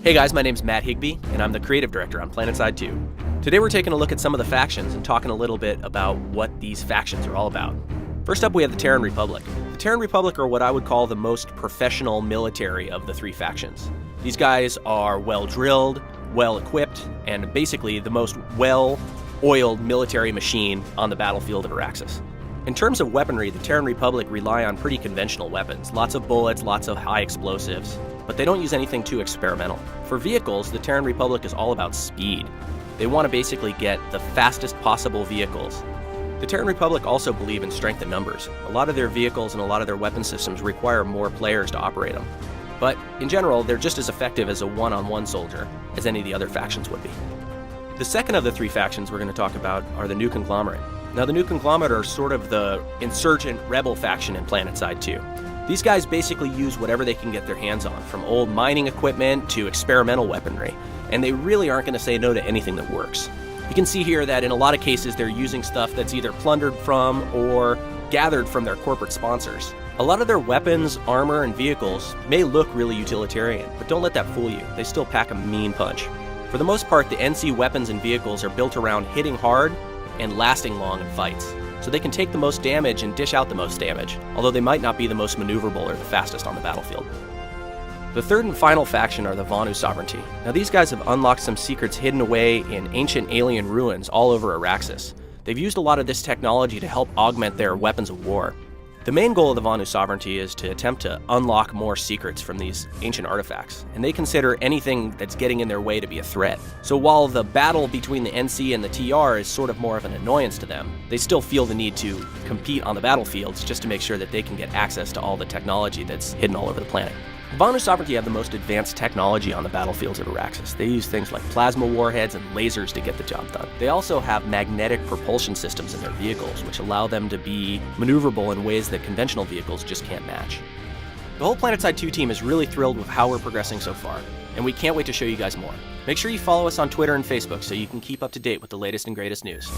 Hey guys, my name's Matt Higbee, and I'm the creative director on PlanetSide 2. Today we're taking a look at some of the factions and talking a little bit about what these factions are all about. First up, we have the TERRAN Republic. The TERRAN Republic are what I would call the most professional military of the three factions. These guys are well-drilled, well-equipped, and basically the most well-oiled military machine on the battlefield of Araxis. In terms of weaponry, the TERRAN Republic rely on pretty conventional weapons. Lots of bullets, lots of high explosives, but they don't use anything too experimental. For vehicles, the TERRAN Republic is all about speed. They want to basically get the fastest possible vehicles. The TERRAN Republic also believe in strength in numbers. A lot of their vehicles and a lot of their weapon systems require more players to operate them. But in general, they're just as effective as a one-on-one soldier as any of the other factions would be. The second of the three factions we're going to talk about are the New Conglomerate. Now, the New Conglomerate are sort of the insurgent rebel faction in PlanetSide 2. These guys basically use whatever they can get their hands on, from old mining equipment to experimental weaponry, and they really aren't going to say no to anything that works. You can see here that in a lot of cases they're using stuff that's either plundered from or gathered from their corporate sponsors. A lot of their weapons, armor, and vehicles may look really utilitarian, but don't let that fool you. They still pack a mean punch. For the most part, the NC weapons and vehicles are built around hitting hard and lasting long in fights, so they can take the most damage and dish out the most damage, although they might not be the most maneuverable or the fastest on the battlefield. The third and final faction are the VANU Sovereignty. Now, these guys have unlocked some secrets hidden away in ancient alien ruins all over Araxis. They've used a lot of this technology to help augment their weapons of war. The main goal of the VANU Sovereignty is to attempt to unlock more secrets from these ancient artifacts, and they consider anything that's getting in their way to be a threat. So while the battle between the NC and the TR is sort of more of an annoyance to them, they still feel the need to compete on the battlefields just to make sure that they can get access to all the technology that's hidden all over the planet. The VANU Sovereignty have the most advanced technology on the battlefields of Araxis. They use things like plasma warheads and lasers to get the job done. They also have magnetic propulsion systems in their vehicles, which allow them to be maneuverable in ways that conventional vehicles just can't match. The whole PlanetSide 2 team is really thrilled with how we're progressing so far, and we can't wait to show you guys more. Make sure you follow us on Twitter and Facebook so you can keep up to date with the latest and greatest news.